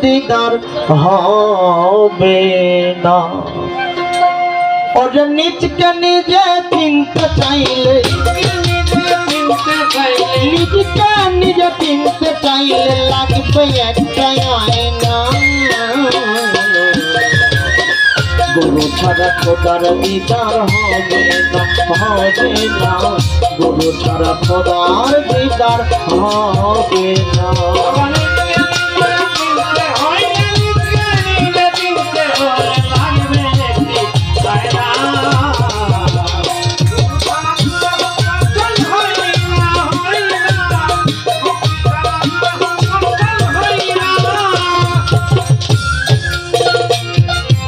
দিদার হবে না। ওরে নিজকে নিজে চিনতে চাইলে, নিজকে নিজে চিনতে চাইলে লাগবে একটা আয়না। গুরু ছাড়া খোদার দিদার হবে না, হবে না। গুরু ছাড়া খোদার দিদার হবে না।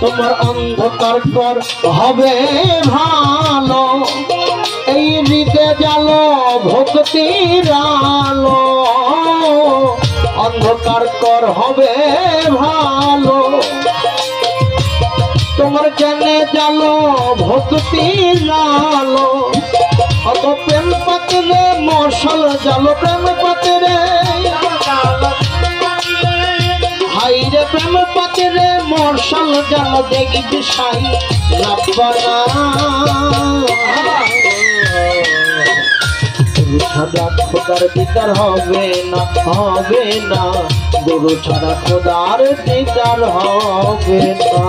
তোমার অন্ধকার কর হবে ভালো, এই হৃদে জালো ভক্তির আলো। অন্ধকার কর হবে ভালো, তোমার জানে জালো ভক্তির আলো। অত প্রেম পাতিলে মশাল জালো, প্রেম পাতিলে হাইরে প্রেম পাতিলে মশাল জালো, দেখবি সাই লাভবানা। গুরু ছাড়া খোদার দিদার হবে না, হবে না। গুরু ছাড়া খোদার দিদার হবে না।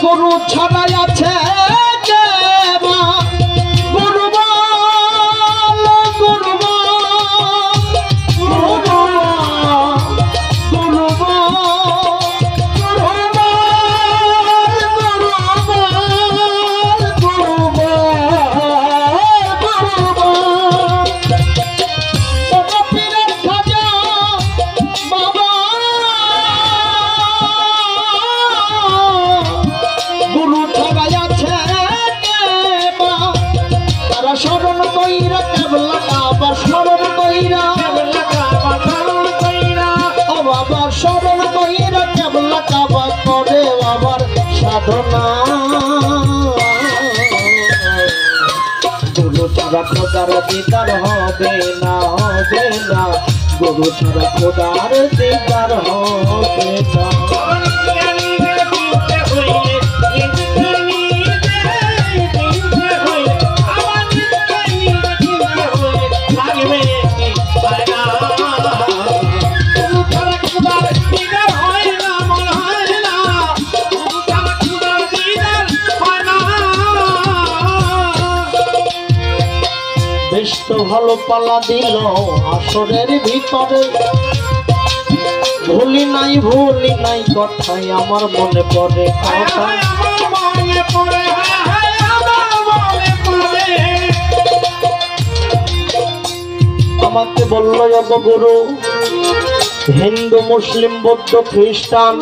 গুরু ছাড়াই আছে দেবা, গুরু বল, গুরু বল, গুরু বল, গুরু বল, গুরু বল, গুরু বল, পীরের খাজা বাবা। গুরু ছাড়াই আছে দেবা, তারা স্মরণ কইরা কেবলা কাবা, স্মরণ কইরা ও বাবা, স্মরণ কইরা কেবলা কাবা করে বাবার সাধনা। গুরু ছাড়া খোদার দিদার হবে না, হবে না। গুরু ছাড়া খোদার দিদার হবে না। বেশ তো ভালো পালা দিল আসরের ভিতরে, ভুলি নাই কথাই আমার মনে পড়ে। আমাকে বলল গুরু, হিন্দু মুসলিম বৌদ্ধ খ্রিস্টান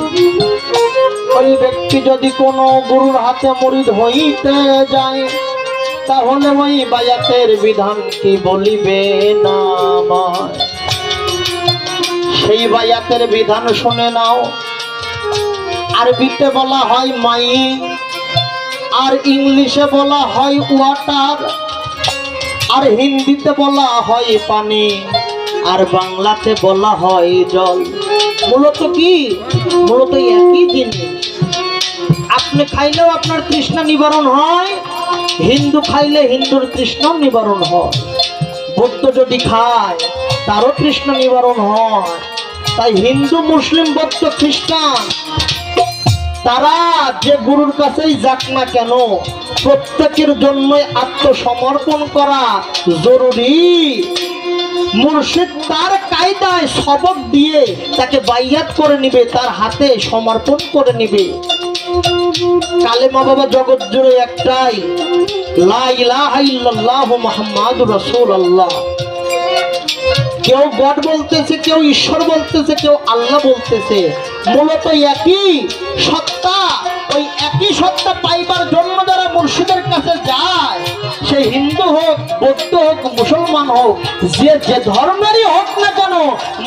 ওই ব্যক্তি যদি কোনো গুরুর হাতে মুরিদ হইতে যায়, তাহলে ওই বায়াতের বিধান কি বলিবে না আমায়? সেই বায়াতের বিধান শুনে নাও। আরবিতে বলা হয় মাই, আর ইংলিশে বলা হয় ওয়াটার, আর হিন্দিতে বলা হয় পানি, আর বাংলাতে বলা হয় জল। মূলত কি? মূলত একই জিনিস। আপনি খাইলেও আপনার তৃষ্ণা নিবারণ হয়, হিন্দু খাইলে হিন্দুর তৃষ্ণা নিবারণ হয়, বৌদ্ধ যদি খায় তারও তৃষ্ণা নিবারণ হয়। তাই হিন্দু মুসলিম বৌদ্ধ খ্রিস্টান তারা যে গুরুর কাছেই যাক না কেন, প্রত্যেকের জন্যই আত্মসমর্পণ করা জরুরি। মুর্শিদ তার কায়দায় সবক দিয়ে তাকে বাইয়াত করে নিবে, তার হাতে সমর্পণ করে নিবে। কালেমা বাবা জগৎ জুড়ে একটাই, লা ইলাহা ইল্লাল্লাহু মুহাম্মাদুর রাসূলুল্লাহ। কেউ গড বলতেছে, কেউ ঈশ্বর বলতেছে, কেউ আল্লাহ বলতেছে, মূলত একই সত্তা। ওই একই সত্তা পাইবার জন্য যারা মুর্শিদের কাছে যায়, সে হিন্দু হোক, বৌদ্ধ হোক, মুসলমান হোক, যে যে ধর্মেরই হোক না কেন,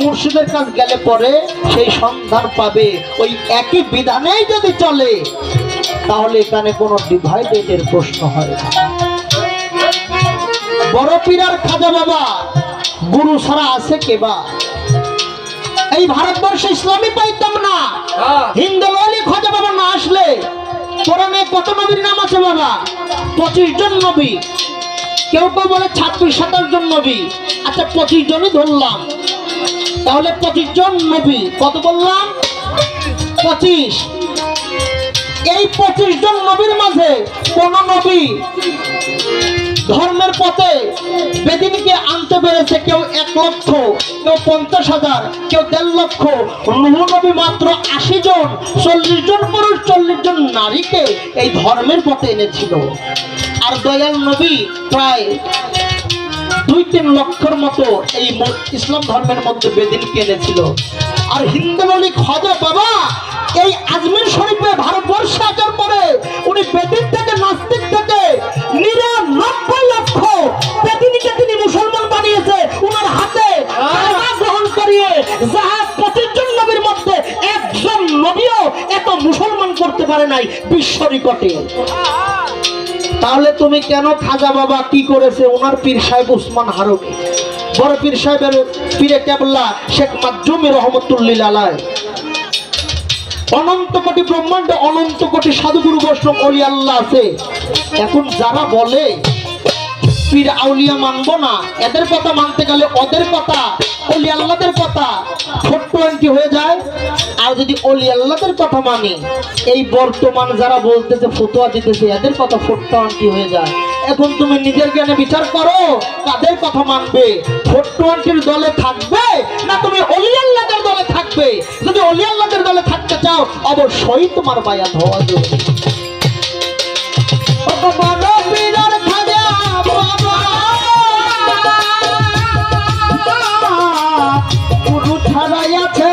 মুর্শিদের কাছে গেলে পরে সেই সন্ধান পাবে। ওই একই বিধানেই যদি চলে তাহলে এখানে কোনো ডিভাইডেডের প্রশ্ন হয় না। বড় পীর আর খাজা বাবা গুরু ছাড়া আছে কেবা? এই ভারতবর্ষে ইসলামই পাইতাম না হিন্দু বলি খাজা বাবা না আসলে। কোরআনে কত নবীর নাম আছে বাবা? 25 জন নবী, কেউ কেউ বলে 26-27 জন নবী। আচ্ছা 25 জনই ধরলাম, তাহলে 25 জন নবী কত বললাম? 25। এই 25 জন নবীর মাঝে কোন নবী ধর্মের পথে বেদিনকে আনতে পেরেছে? কেউ 1 লক্ষ, কেউ 50,000, কেউ 1.5 লক্ষ। নূহ নবী মাত্র 80 জন, 40 জন পুরুষ, 40 জন নারীকে এই ধর্মের পথে এনেছিল। আর দয়াল নবী প্রায় 2-3 লক্ষের মতো এই ইসলাম ধর্মের মধ্যে বেদিনকে এনেছিল। আর হিন্দু বলি খাজা বাবা এই আজমির শরীফে ভারতবর্ষে আসার পরে উনি বেদিন থেকে, নাস্তিক থেকে 99 লক্ষ বেদিনীকে তিনি মুসলমান বানিয়েছে উনার হাতে গ্রহণ করিয়ে। যাহা 25 জন নবীর মধ্যে একজন নবীও এত মুসলমান করতে পারে নাই বিশ্ব রেকর্ডে। তাহলে তুমি কেন খাজা বাবা কি করেছে? ওনার পীর সাহেব উসমান হারুনি, বড় পীর সাহেবের পীরে কেবলা শেখ মাযুমি রহমতুল্লিল আলাইহ, অনন্ত কোটি ব্রহ্মাণ্ডে অনন্ত কোটি সাধুগুরু বৈষ্ণব ওলি আল্লাহ আছে। এখন যারা বলে পীর আউলিয়া মানবো না, এদের কথা মানতে গেলে ওদের কথা, ওলি আল্লাহদের কথা 420 হয়ে যায়। আর যদি ওলি আল্লাহদের কথা মানি, এই বর্তমান যারা বলতেছে, ফতোয়া দিতেছে, এদের কথা 420 হয়ে যায়। এখন তুমি নিজের জ্ঞানে বিচার করো, কাদের কথা মানবে? 420-র দলে থাকবে না তুমি ওলি আল্লাহদের দলে থাকবে? যদি ওলি আল্লাহদের দলে থাকতে চাও অবশ্যই তোমার বায়াত হওয়া জরুরি। গুরু ছাড়াই আছে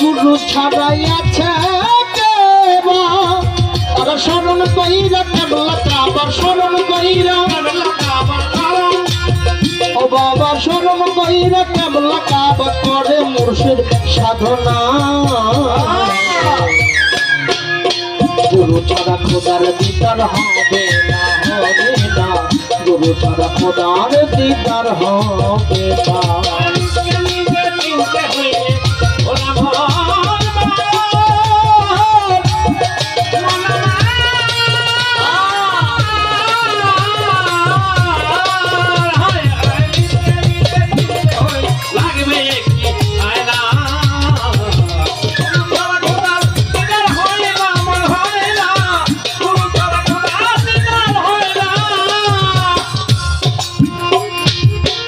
গুরু ছাড়াই আছে তারা স্মরণ কইরা কেবলা কাবার স্মরণ কইরা, ও বাবা স্মরণ কইরা কেবলা কাবা করে মুর্শিদ সাধনা। গুরু ছাড়া খোদার দিদার হবে না, হবে না। গুরু ছাড়া খোদার দিদার হবে না।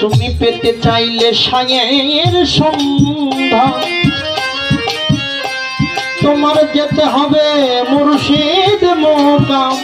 তুমি পেতে চাইলে সায়ের সন্ধান, তোমার যেতে হবে মুর্শিদ মোকাম।